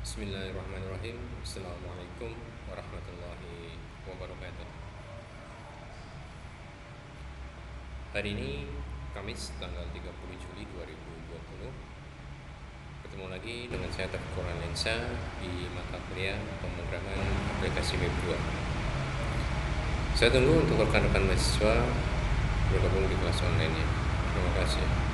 Bismillahirrahmanirrahim. Assalamualaikum warahmatullahi wabarakatuh. Hari ini Kamis tanggal 30 Juli 2020. Ketemu lagi dengan saya Taufiq Lensa di mata kuliah pemrograman aplikasi web 2. Saya tunggu untuk rekan-rekan mahasiswa bergabung di kelas online-nya. Terima kasih.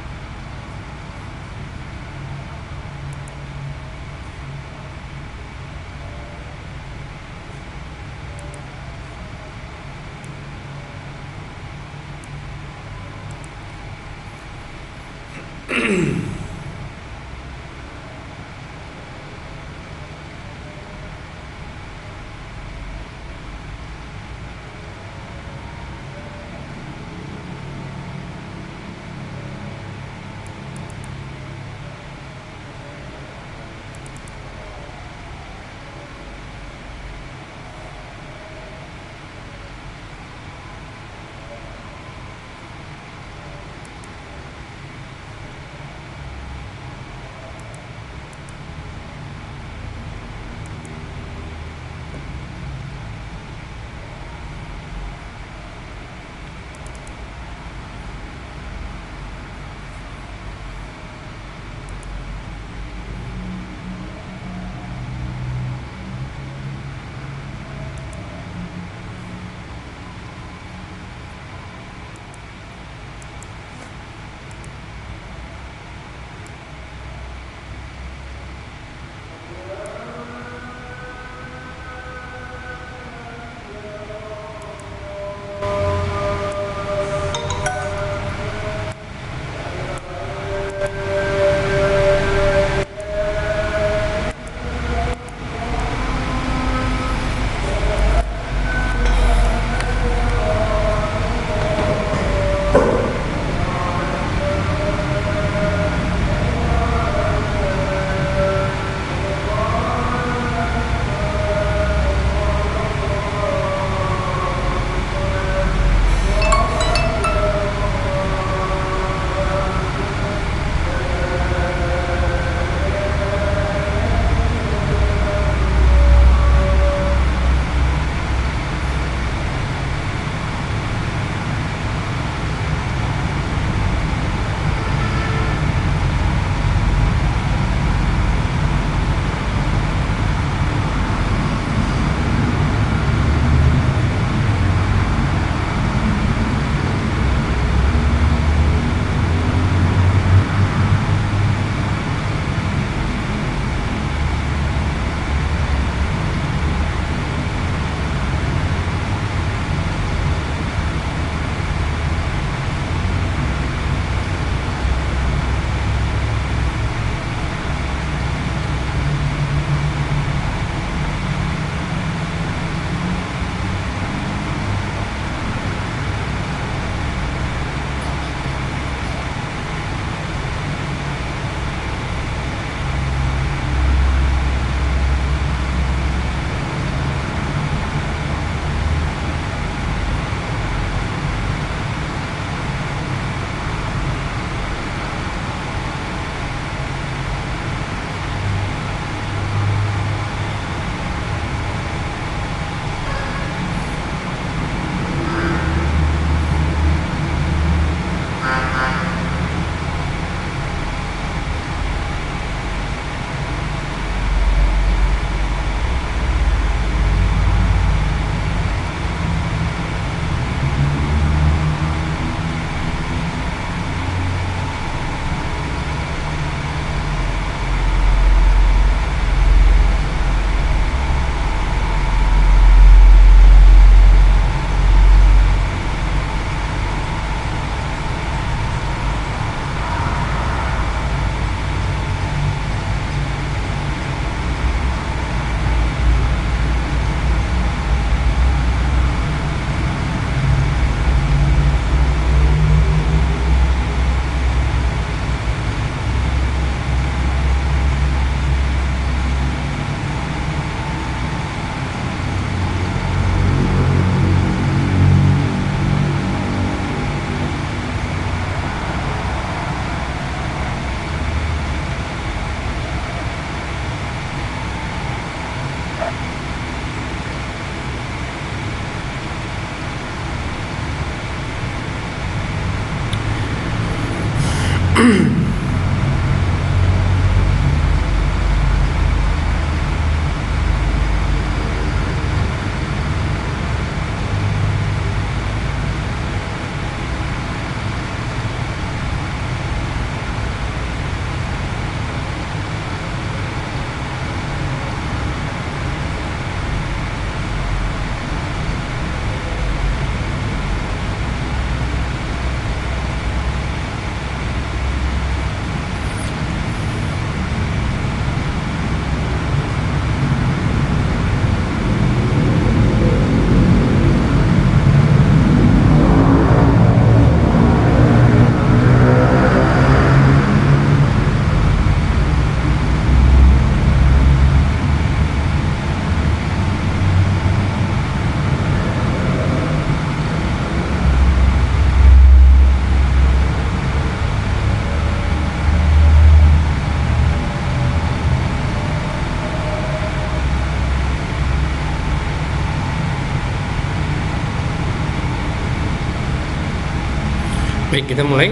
Baik, kita mulai.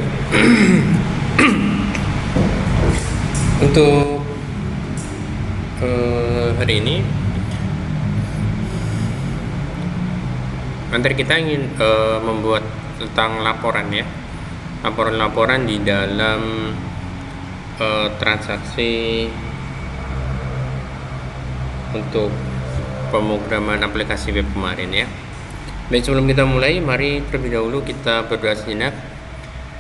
Untuk hari ini, nanti kita ingin membuat tentang laporan ya, laporan-laporan di dalam transaksi untuk pemrograman aplikasi web kemarin ya. Baik, sebelum kita mulai, mari terlebih dahulu kita berdoa sejenak.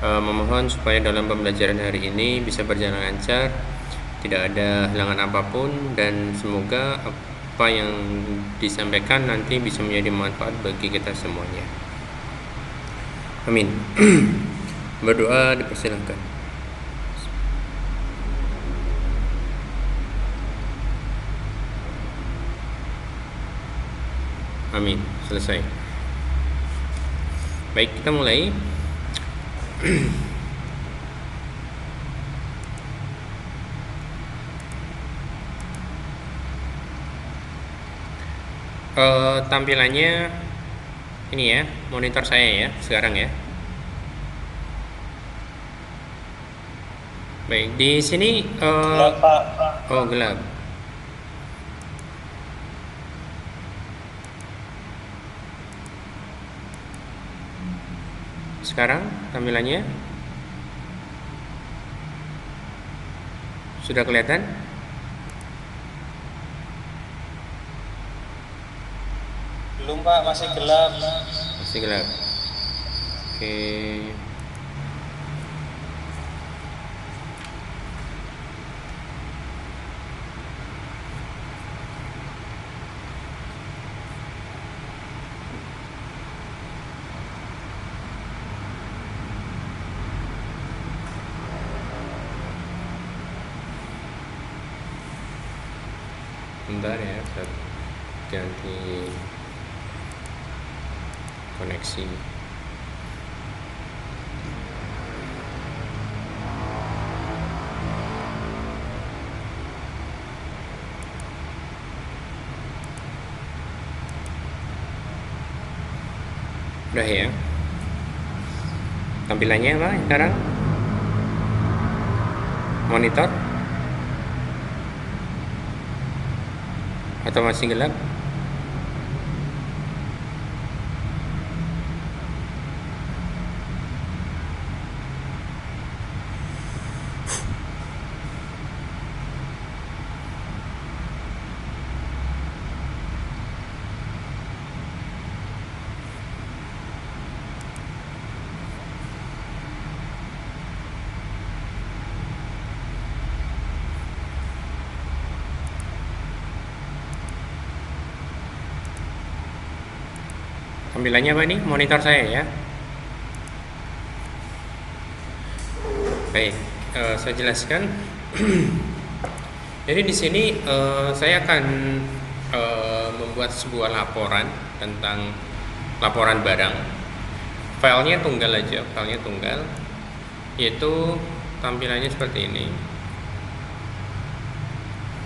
Memohon supaya dalam pembelajaran hari ini bisa berjalan lancar, tidak ada halangan apapun, dan semoga apa yang disampaikan nanti bisa menjadi manfaat bagi kita semuanya. Amin. Berdoa dipersilahkan. Amin. Selesai. Baik, kita mulai. Tampilannya ini ya, monitor saya ya sekarang ya. Baik, di sini Gelap, Pak. oh gelap. Sekarang tampilannya sudah kelihatan? Belum, Pak, masih gelap. Masih gelap. Oke. Bentar ya, saya ganti koneksi. Udah ya. Tampilannya apa sekarang? Monitor? Atau masih gelap? Tampilannya apa nih? Monitor saya ya. Baik, saya jelaskan. Jadi di sini saya akan membuat sebuah laporan tentang laporan barang. Filenya tunggal aja, filenya tunggal. Yaitu tampilannya seperti ini.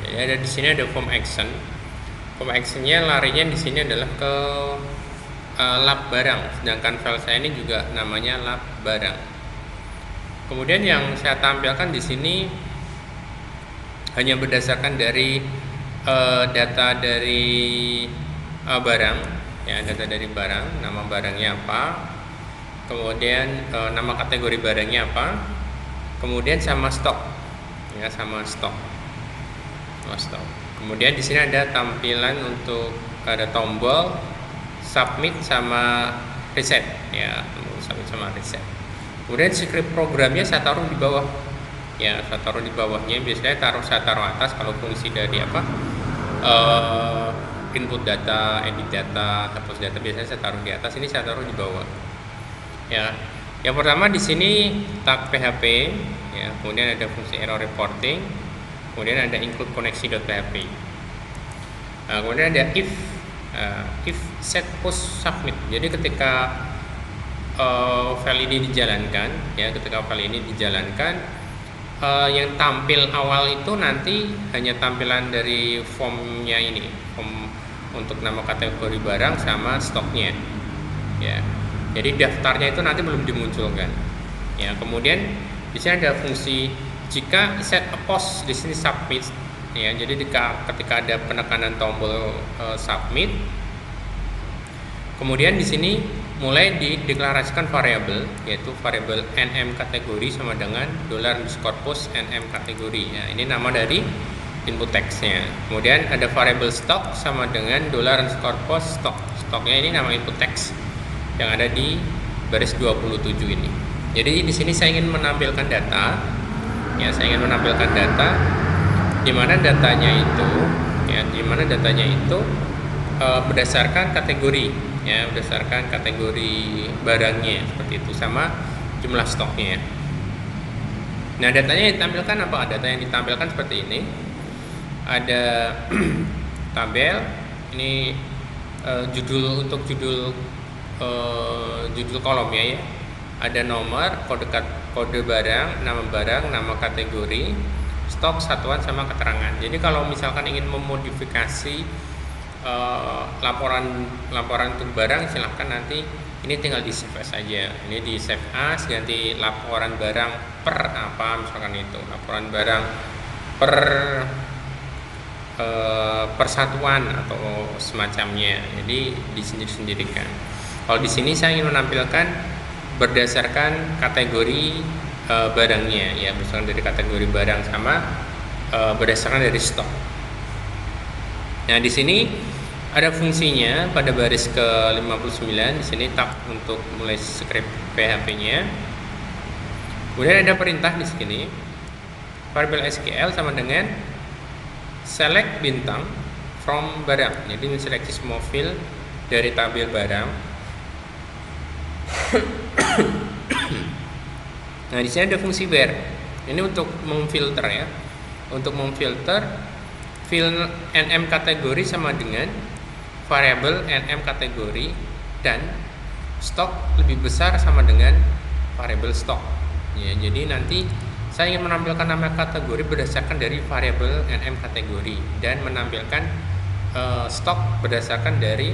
Jadi ada di sini ada form action. Form actionnya larinya di sini adalah ke lab barang, sedangkan file saya ini juga namanya lab barang. Kemudian yang saya tampilkan di sini hanya berdasarkan dari data dari barang, ya, data dari barang, nama barangnya apa, kemudian nama kategori barangnya apa, kemudian sama stok, ya, sama stok. Kemudian di sini ada tampilan untuk ada tombol submit sama reset, ya, submit sama reset. Kemudian script programnya saya taruh di bawah, ya, saya taruh di bawahnya. Biasanya saya taruh atas kalau fungsi dari apa, input data, edit data, hapus data, biasanya saya taruh di atas. Ini saya taruh di bawah, ya. Yang pertama di sini tag PHP, ya, kemudian ada fungsi error reporting, kemudian ada include koneksi.php. Kemudian ada if set post submit. Jadi ketika file ini dijalankan, ya, ketika file ini dijalankan, yang tampil awal itu nanti hanya tampilan dari formnya ini, form untuk nama kategori barang sama stoknya, ya. Jadi daftarnya itu nanti belum dimunculkan, ya. Kemudian di sini ada fungsi jika set a post, di sini submit, ya. Jadi ketika ada penekanan tombol submit, kemudian di sini mulai dideklarasikan variabel, yaitu variabel nm kategori sama dengan $post nm kategori, ya. Ini nama dari input teksnya. Kemudian ada variabel stock sama dengan $post stock. Stoknya ini nama input teks yang ada di baris 27 ini. Jadi di sini saya ingin menampilkan data, ya, saya ingin menampilkan data di mana datanya itu, ya, di mana datanya itu berdasarkan kategori, ya, berdasarkan kategori barangnya seperti itu sama jumlah stoknya. Nah, datanya yang ditampilkan apa? Data yang ditampilkan seperti ini. Ada tabel, ini judul untuk judul kolomnya, ya. Ada nomor, kode barang, nama kategori, stok, satuan sama keterangan. Jadi kalau misalkan ingin memodifikasi laporan untuk barang, silahkan nanti ini tinggal di save as saja. Ini di save as, ganti laporan barang per apa, misalkan itu laporan barang per persatuan atau semacamnya. Jadi disendiri-sendirikan. Kalau di sini saya ingin menampilkan berdasarkan kategori barangnya, ya, berdasarkan dari kategori barang sama berdasarkan dari stok. Nah, di sini ada fungsinya pada baris ke-59. Di sini tab untuk mulai script PHP-nya. Kemudian ada perintah di sini. Variabel SQL sama dengan select bintang from barang. Jadi menseleksi semua field dari tabel barang. Nah, di sini ada fungsi where. Ini untuk memfilter, ya. Untuk memfilter field nm kategori sama dengan variabel nm kategori dan stok lebih besar sama dengan variabel stok, ya. Jadi nanti saya ingin menampilkan nama kategori berdasarkan dari variabel nm kategori dan menampilkan stok berdasarkan dari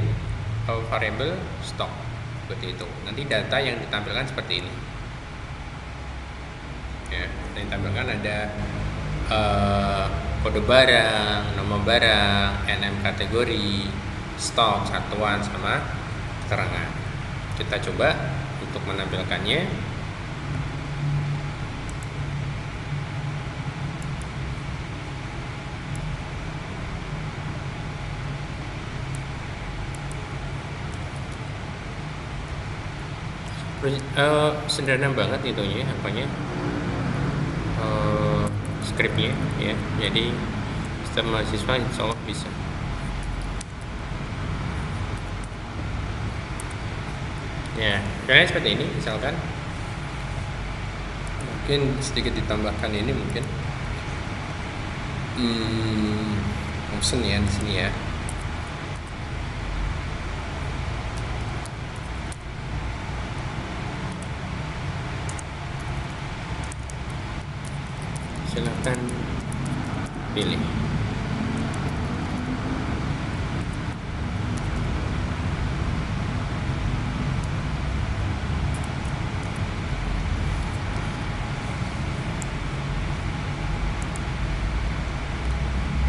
variabel stok, seperti itu. Nanti data yang ditampilkan seperti ini, ya. Yang ditampilkan ada kode barang, nama barang, nm kategori, stok, satuan sama keterangan. Kita coba untuk menampilkannya. Sederhana banget itunya, apanya, skripnya, ya. Jadi setiap mahasiswa insya Allah bisa. Ya, kayaknya seperti ini. Misalkan mungkin sedikit ditambahkan ini, mungkin option, ya, di sini, ya. Silahkan pilih.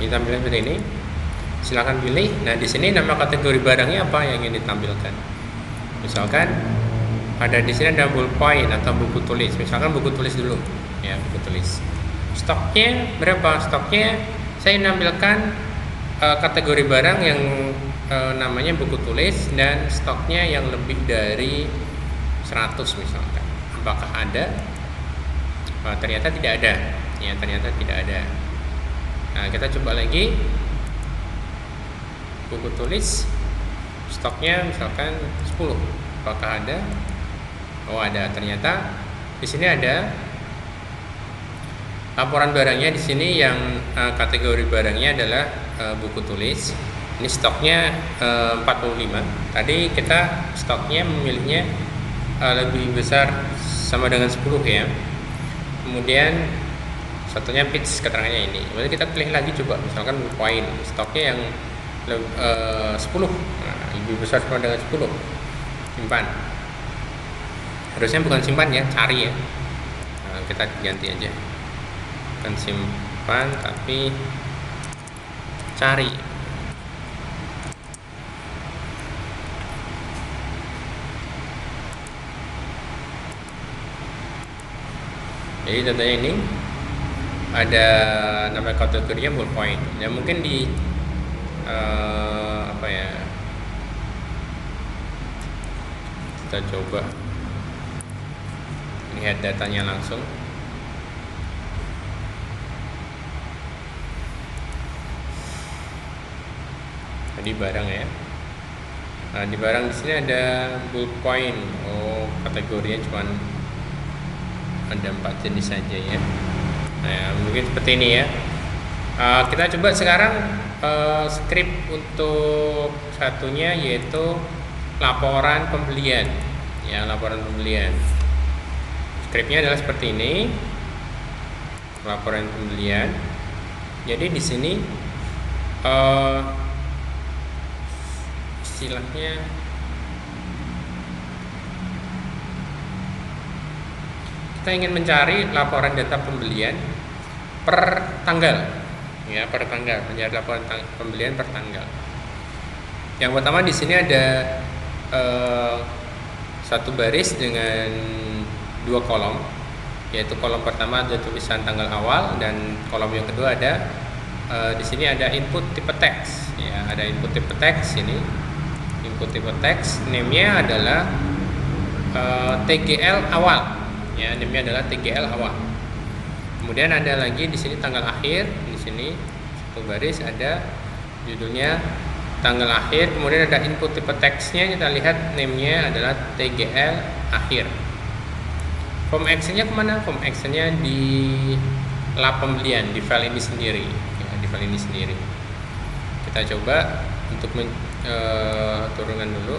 ditampilkan seperti ini. Silakan pilih. Nah, di sini nama kategori barangnya apa yang ingin ditampilkan. Misalkan ada di sini ada ballpoint atau buku tulis. Misalkan buku tulis dulu, ya buku tulis. Stoknya berapa? Stoknya saya menampilkan kategori barang yang namanya buku tulis dan stoknya yang lebih dari 100 misalkan. Apakah ada? Ternyata tidak ada. Ya, ternyata tidak ada. Nah, kita coba lagi. Buku tulis stoknya misalkan 10. Apakah ada? Oh, ada. Ternyata di sini ada laporan barangnya. Di sini yang kategori barangnya adalah buku tulis. Ini stoknya 45. Tadi kita stoknya memilihnya lebih besar sama dengan 10 ya. Kemudian satunya pitch keterangannya ini. Kemudian kita pilih lagi coba misalkan poin stoknya yang 10. Nah, lebih besar sama dengan 10. Simpan. Harusnya bukan simpan ya, cari ya. Nah, kita ganti aja. Bukan simpan tapi cari. Jadi datanya ini ada nama kategorinya ballpoint. Ya mungkin di apa ya? Kita coba lihat datanya langsung. Tadi barang ya. Nah, di barang di sini ada ballpoint. Oh, kategorinya cuma ada 4 jenis saja ya. Nah, mungkin seperti ini ya. Kita coba sekarang script untuk satunya yaitu laporan pembelian. Ya, laporan pembelian. Scriptnya adalah seperti ini. Laporan pembelian. Jadi di sini istilahnya kita ingin mencari laporan data pembelian per tanggal, ya per tanggal, mencari laporan pembelian per tanggal. Yang pertama di sini ada satu baris dengan 2 kolom, yaitu kolom pertama ada tulisan tanggal awal dan kolom yang kedua ada di sini ada input tipe teks, ya ada input tipe teks ini. Input tipe teks, name-nya adalah TGL awal. Ya, name-nya adalah TGL awal. Kemudian ada lagi di sini tanggal akhir, di sini satu baris ada judulnya tanggal akhir. Kemudian ada input tipe teksnya, kita lihat name-nya adalah TGL akhir. Form action-nya kemana? Form action-nya di lab pembelian, di file ini sendiri, ya, di file ini sendiri. Kita coba untuk turunkan dulu,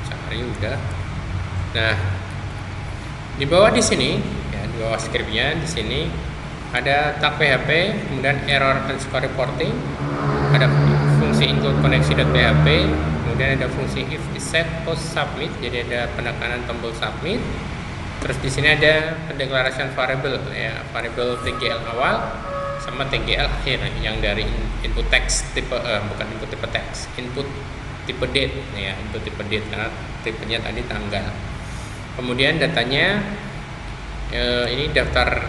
cari udah. Nah, di bawah di sini, ya, di bawah scriptnya di sini ada tag PHP, kemudian error underscore reporting, ada fungsi include connection.php, kemudian ada fungsi if is set post submit, jadi ada penekanan tombol submit. Terus di sini ada pendeklarasian variable, ya variable TGL awal sama TGL akhir yang dari input text tipe bukan input tipe teks, input tipe date, ya input tipe date karena tipenya tadi tanggal. Kemudian datanya ini daftar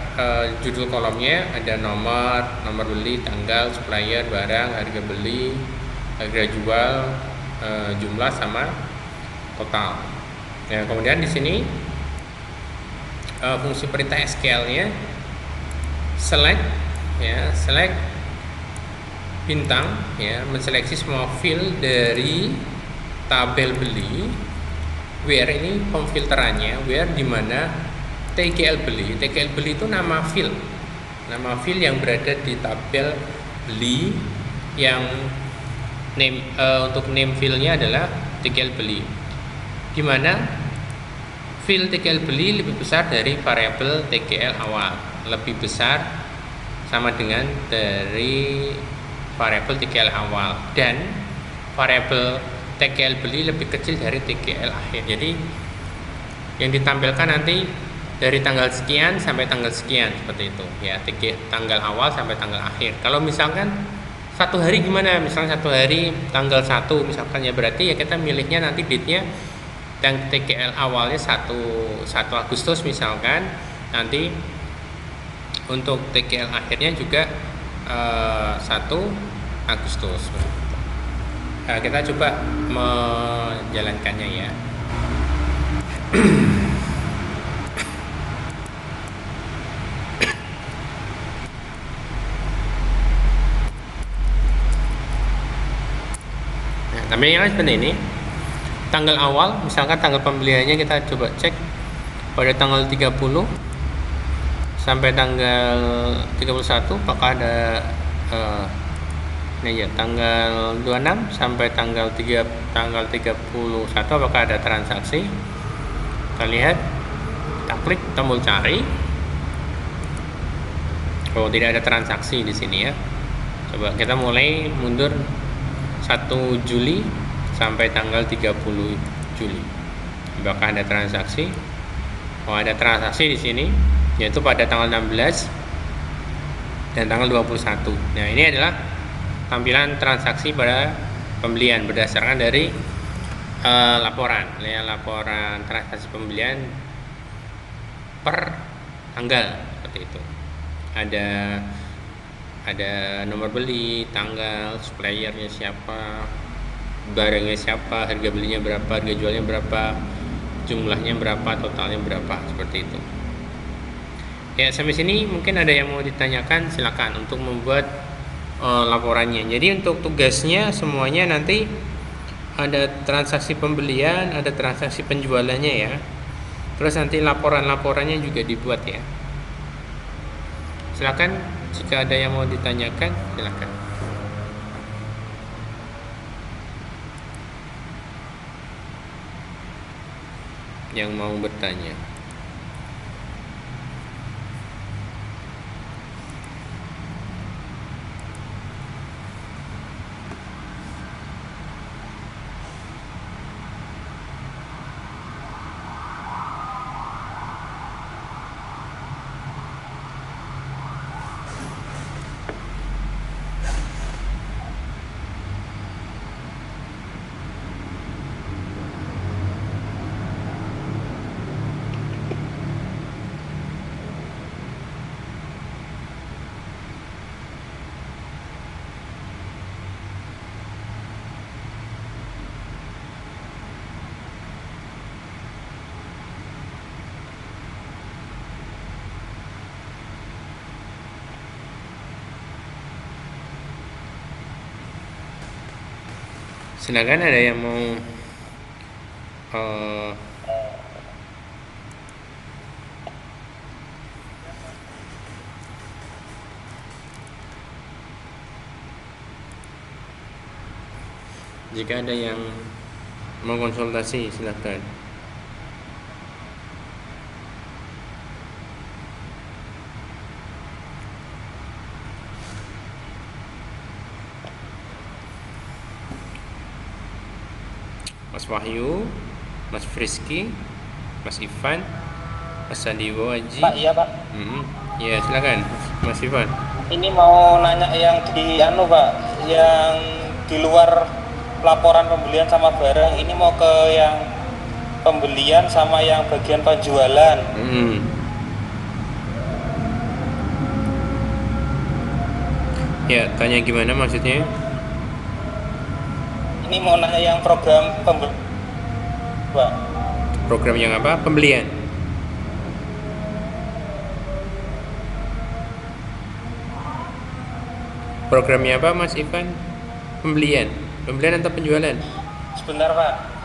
judul kolomnya, ada nomor beli, tanggal, supplier, barang, harga beli, harga jual, jumlah sama total. Ya, kemudian di sini fungsi perintah SQL-nya select, ya select bintang, ya menseleksi semua field dari tabel beli. Where ini pemfilterannya, where dimana TGL beli itu nama field yang berada di tabel beli yang name untuk name fieldnya adalah TGL beli, dimana field TGL beli lebih besar dari variabel TGL awal, lebih besar sama dengan dari variabel TGL awal, dan variabel TGL beli lebih kecil dari TGL akhir. Jadi yang ditampilkan nanti dari tanggal sekian sampai tanggal sekian seperti itu ya, tanggal awal sampai tanggal akhir. Kalau misalkan satu hari gimana, misalnya satu hari tanggal 1 misalkan ya, berarti ya kita milihnya nanti date-nya yang TGL awalnya 1 Agustus misalkan, nanti untuk TGL akhirnya juga 1 Agustus. Nah, kita coba menjalankannya ya. Nah, tampilannya seperti ini. Tanggal awal, misalkan tanggal pembeliannya kita coba cek pada tanggal 30 sampai tanggal 31, apakah ada ini ya, tanggal 26 sampai tanggal 31 apakah ada transaksi. Kita lihat, kita klik tombol cari. Oh, tidak ada transaksi di sini ya. Coba kita mulai mundur 1 Juli sampai tanggal 30 Juli. Apakah ada transaksi? Oh, ada transaksi di sini, yaitu pada tanggal 16 dan tanggal 21. Nah, ini adalah tampilan transaksi pada pembelian berdasarkan dari laporan transaksi pembelian per tanggal seperti itu. Ada nomor beli, tanggal, suppliernya siapa, barangnya siapa, harga belinya berapa, harga jualnya berapa, jumlahnya berapa, totalnya berapa, seperti itu. Ya, sampai sini mungkin ada yang mau ditanyakan, silakan untuk membuat laporannya. Jadi untuk tugasnya semuanya nanti ada transaksi pembelian, ada transaksi penjualannya ya. Terus nanti laporannya juga dibuat ya. Silakan jika ada yang mau ditanyakan, silakan. Yang mau bertanya. Silakan, ada yang mau jika ada yang mau konsultasi, silakan. Mas Wahyu, Mas Friski, Mas Ivan, Mas Sandiwo Haji. Pak, iya Pak. Ya, silakan Mas Ivan. Ini mau nanya yang di Pak, yang di luar laporan pembelian sama barang, ini mau ke yang pembelian sama yang bagian penjualan. Ya, tanya gimana maksudnya? Ini mau nanya yang program pembelian, Pak. Program yang apa? Pembelian. Programnya apa, Mas Ivan? Pembelian atau penjualan? Sebentar, Pak.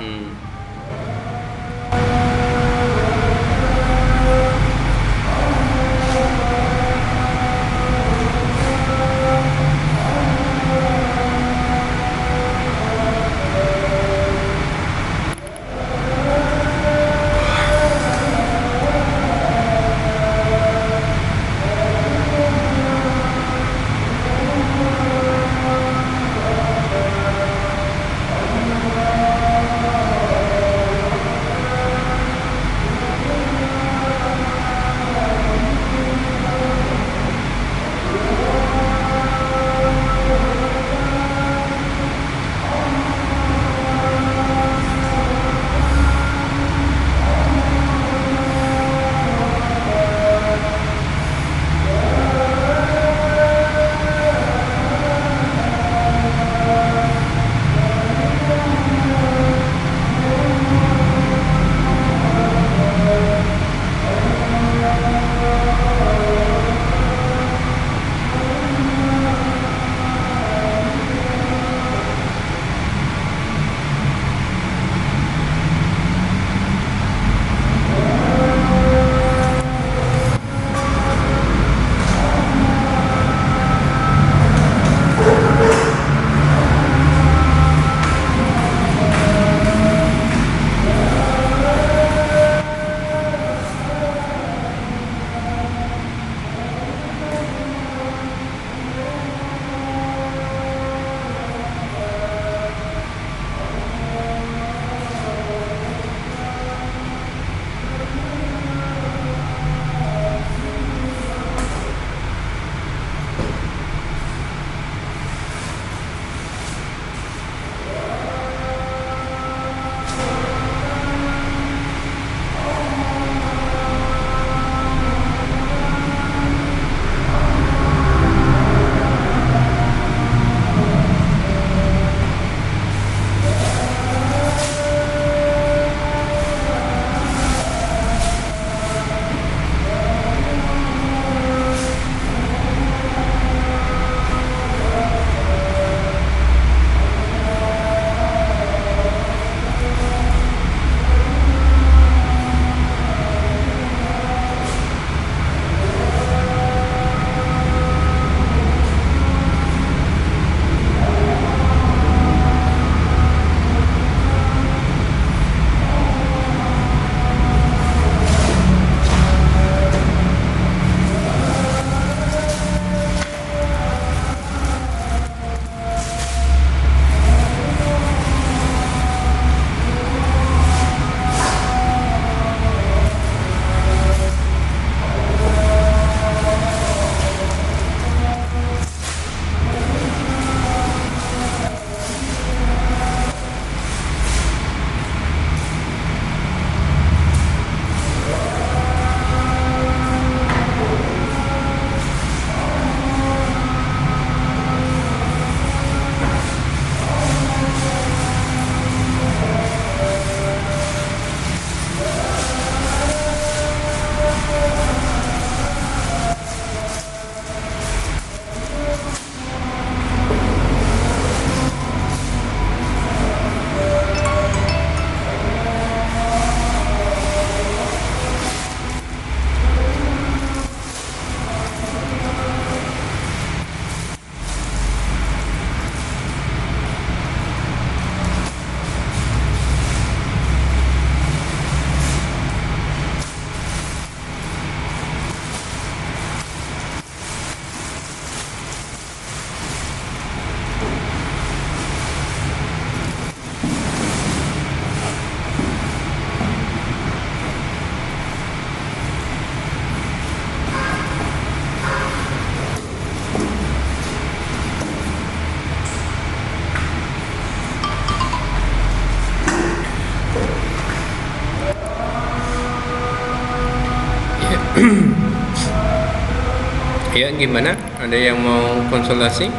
Ya, gimana? Ada yang mau konsultasi?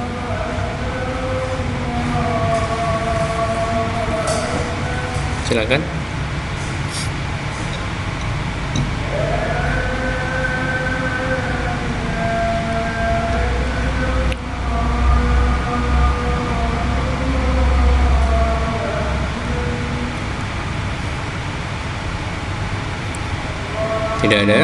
Silakan. Tidak ada.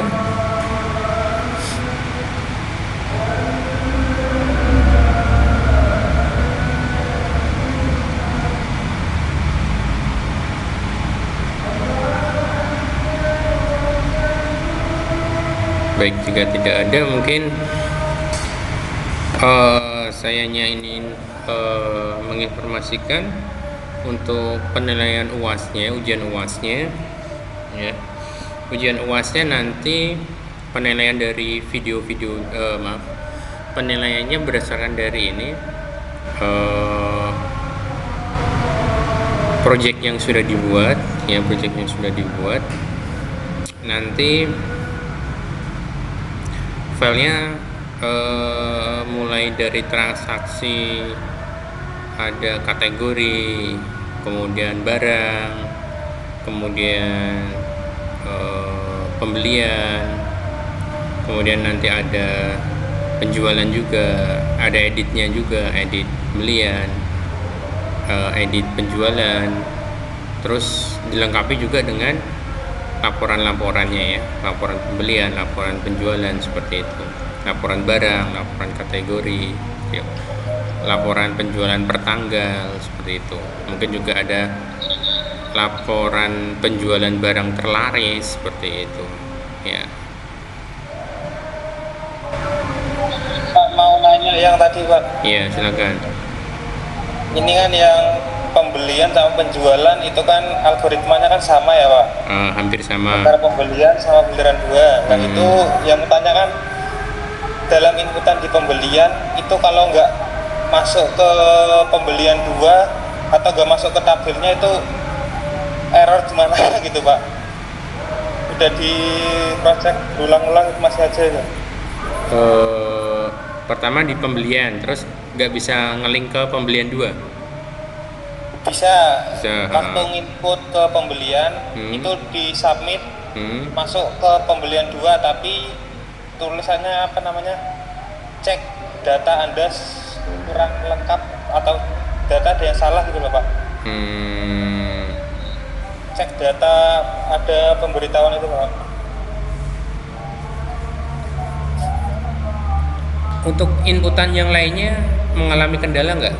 Baik, jika tidak ada, mungkin sayanya ini menginformasikan untuk penilaian UASnya, ujian UASnya, ya. Ujian UASnya nanti penilaian dari video-video, penilaiannya berdasarkan dari ini, project yang sudah dibuat, ya, project yang sudah dibuat. Nanti filenya mulai dari transaksi, ada kategori, kemudian barang, kemudian pembelian, kemudian nanti ada penjualan juga, ada editnya juga, edit pembelian, edit penjualan, terus dilengkapi juga dengan laporan-laporannya, ya, laporan pembelian, laporan penjualan, seperti itu, laporan barang, laporan kategori, ya, laporan penjualan per tanggal, seperti itu. Mungkin juga ada laporan penjualan barang terlaris, seperti itu, ya. Pak, mau nanya yang tadi, Pak. Iya, silakan. Ini kan yang pembelian sama penjualan itu kan algoritmanya kan sama ya, Pak? Hampir sama. Antara pembelian sama pembayaran dua. Nah, itu yang tanyakan dalam inputan di pembelian itu kalau nggak masuk ke pembelian dua atau nggak masuk ke tabelnya itu error gimana gitu, Pak? Udah di project ulang-ulang masih aja ya? Pertama di pembelian, terus nggak bisa ngelink ke pembelian 2. Bisa. Bisa. Waktu input ke pembelian itu di submit masuk ke pembelian 2, tapi tulisannya apa namanya, cek data Anda kurang lengkap atau data ada yang salah gitu loh, Pak. Cek data, ada pemberitahuan itu, Pak. Untuk inputan yang lainnya mengalami kendala nggak?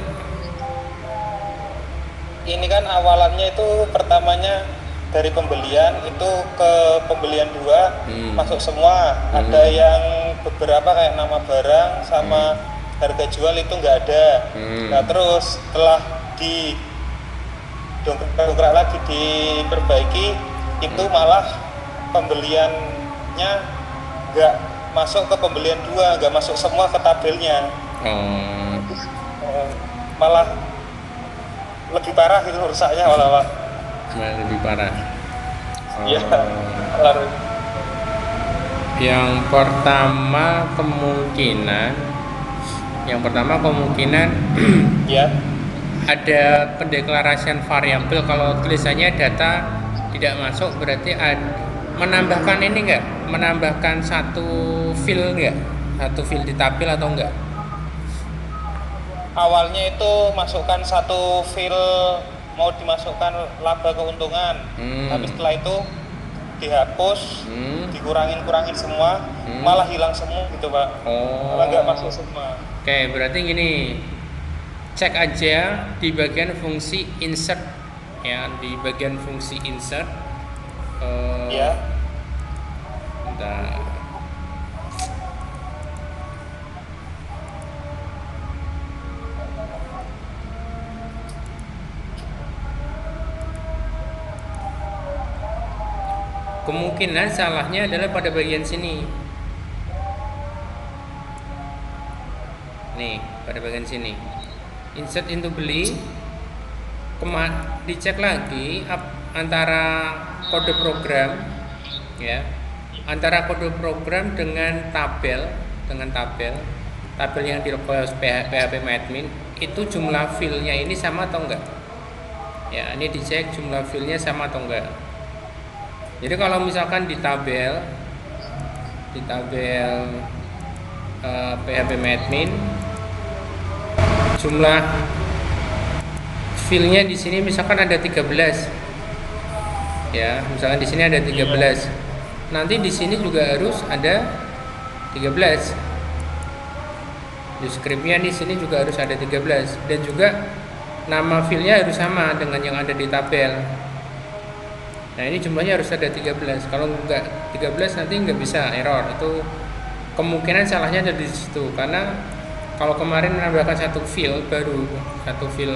Ini kan awalannya itu pertamanya dari pembelian itu ke pembelian 2 masuk semua. Ada yang beberapa kayak nama barang sama harga jual itu nggak ada. Nah, terus setelah di dongkrak lagi diperbaiki itu malah pembeliannya nggak masuk ke pembelian 2, nggak masuk semua ke tabelnya. Malah lebih parah gitu rusaknya, malah, Pak. Lebih parah. Iya. Yang pertama kemungkinan Ya. ada pendeklarasian variabel. Kalau tulisannya data tidak masuk, berarti menambahkan ini enggak? Menambahkan satu field enggak? Satu field di tabel atau enggak? Awalnya itu masukkan satu field, mau dimasukkan laba keuntungan, tapi setelah itu dihapus, dikurangin semua, malah hilang semua gitu, Pak. Malah nggak masuk semua. Oke, berarti gini, cek aja di bagian fungsi insert, ya, di bagian fungsi insert. Ya. Bentar. Kemungkinan salahnya adalah pada bagian sini. Nih, pada bagian sini. Insert into beli. Dicek lagi antara kode program, ya. Antara kode program dengan tabel dengan tabel yang di PHP admin itu jumlah filenya ini sama atau enggak. Ya, ini dicek jumlah filenya sama atau enggak. Jadi kalau misalkan di tabel PHP admin jumlah filenya di sini misalkan ada 13. Ya, misalkan di sini ada 13. Nanti di sini juga harus ada 13. Di scriptnya di sini juga harus ada 13 dan juga nama filenya harus sama dengan yang ada di tabel. Nah, ini jumlahnya harus ada 13. Kalau enggak 13 nanti enggak bisa, error. Itu kemungkinan salahnya ada di situ karena kalau kemarin menambahkan satu fil baru, satu fil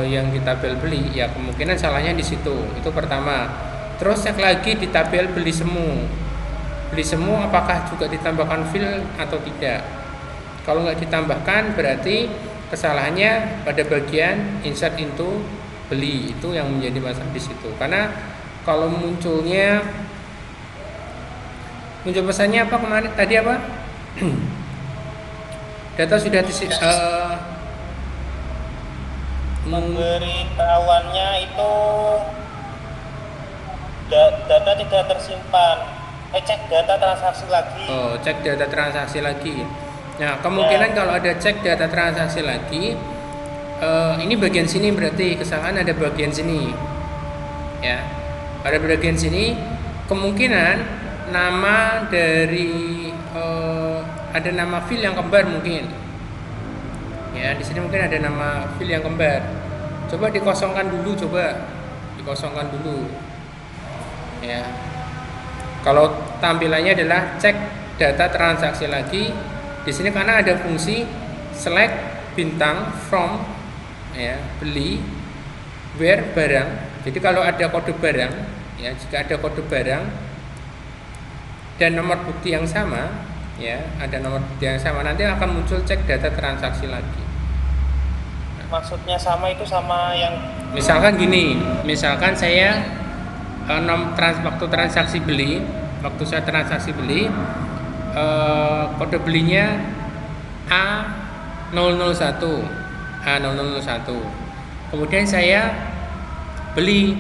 yang di tabel beli, ya kemungkinan salahnya di situ. Itu pertama. Terus cek lagi di tabel beli semu apakah juga ditambahkan fil atau tidak. Kalau nggak ditambahkan berarti kesalahannya pada bagian insert into beli, itu yang menjadi masalah di situ. Karena kalau muncul pesannya apa kemarin tadi apa? Data sudah pemberitahuannya itu data tidak tersimpan. Cek data transaksi lagi. Oh, cek data transaksi lagi. Nah, kemungkinan kalau ada cek data transaksi lagi, ini bagian sini berarti kesalahan ada bagian sini. Ya, pada bagian sini kemungkinan nama dari ada nama file yang kembar mungkin. Ya, di sini mungkin ada nama file yang kembar. Coba dikosongkan dulu, Ya. Kalau tampilannya adalah cek data transaksi lagi, di sini karena ada fungsi select bintang from, ya, beli where barang. Jadi kalau ada kode barang, ya, jika ada kode barang dan nomor bukti yang sama, ya, ada nomor bukti yang sama, nanti akan muncul cek data transaksi lagi. Maksudnya sama itu sama yang Misalkan gini, misalkan saya waktu saya transaksi beli, kode belinya A001. Kemudian saya beli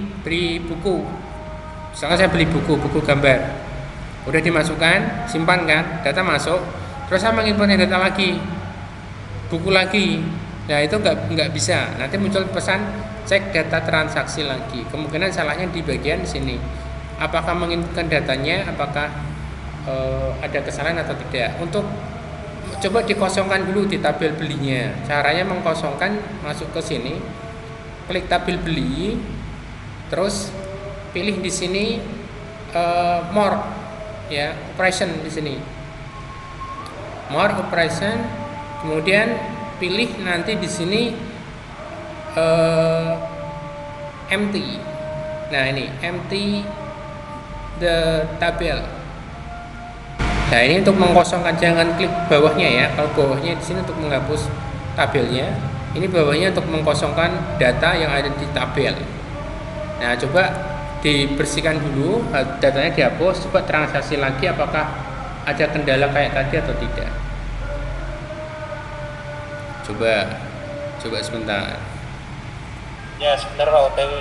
buku. Misalkan saya beli buku gambar. Udah dimasukkan, simpan kan, data masuk. Terus saya menginput data lagi, buku lagi. Nah, itu nggak bisa. Nanti muncul pesan cek data transaksi lagi. Kemungkinan salahnya di bagian sini. Apakah menginputkan datanya, apakah ada kesalahan atau tidak. Untuk coba dikosongkan dulu di tabel belinya. Caranya mengkosongkan, masuk ke sini, klik tabel beli, terus pilih di sini more, ya, operation di sini. More operation, kemudian pilih nanti di sini empty. Nah, ini empty the tabel. Nah, ini untuk mengkosongkan, jangan klik bawahnya ya. Kalau bawahnya di sini untuk menghapus tabelnya, ini bawahnya untuk mengkosongkan data yang ada di tabel. Nah, coba dibersihkan dulu, datanya dihapus, coba transaksi lagi apakah ada kendala kayak tadi atau tidak. Coba sebentar. ya sebentar Pak OTW.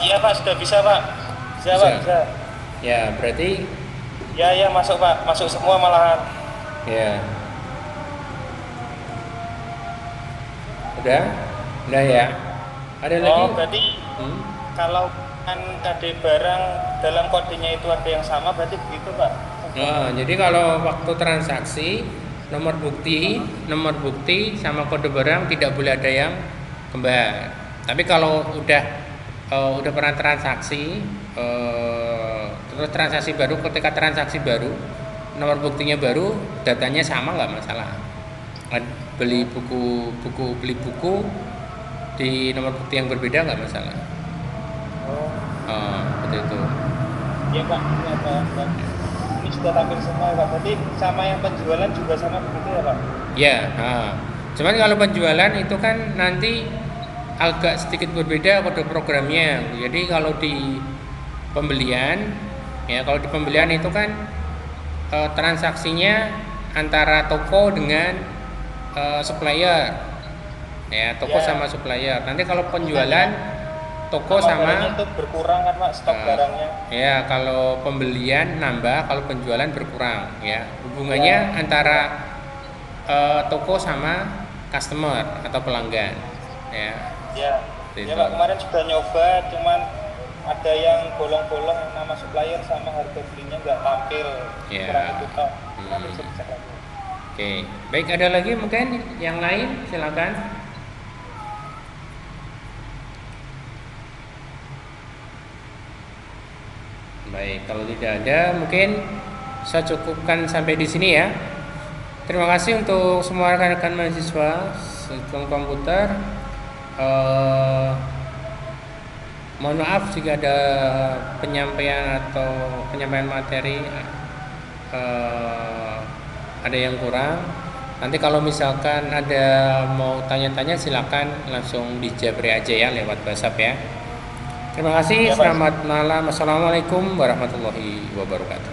Iya Pak, sudah bisa Pak. Bisa Pak, bisa. Ya, berarti Ya masuk Pak, masuk semua malahan. ya. Udah ya. Ada lagi? Berarti kalau kan KD barang dalam kodenya itu ada yang sama, berarti begitu Pak. Jadi kalau waktu transaksi nomor bukti sama kode barang tidak boleh ada yang kembar. Tapi kalau udah udah pernah transaksi, terus transaksi baru, ketika transaksi baru nomor buktinya baru, datanya sama nggak masalah. Beli buku di nomor bukti yang berbeda nggak masalah. Seperti itu. Iya Pak, iya Pak. Ini sudah tampil semua Pak. Jadi sama yang penjualan juga sama begitu ya Pak? Ya, cuman kalau penjualan itu kan nanti agak sedikit berbeda kode programnya. Jadi kalau di pembelian, ya kalau di pembelian itu kan transaksinya antara toko dengan supplier, ya toko sama supplier. Nanti kalau penjualan toko sama itu berkurang kan Pak stok barangnya. Ya, kalau pembelian nambah, kalau penjualan berkurang, ya. Hubungannya antara toko sama customer atau pelanggan, ya. Ya, ya Pak, kemarin sudah nyoba, cuman ada yang bolong-bolong nama supplier sama harga belinya nggak tampil. Kurang itu Pak. Nanti bisa dicek lagi. Oke, baik, ada lagi mungkin yang lain, silakan. Baik, kalau tidak ada mungkin saya cukupkan sampai di sini ya. Terima kasih untuk semua rekan-rekan mahasiswa Sistem Komputer. Mohon maaf jika ada penyampaian materi ada yang kurang. Nanti kalau misalkan ada mau tanya-tanya silakan langsung dijabri aja ya lewat WhatsApp ya. Terima kasih, selamat malam. Assalamualaikum warahmatullahi wabarakatuh.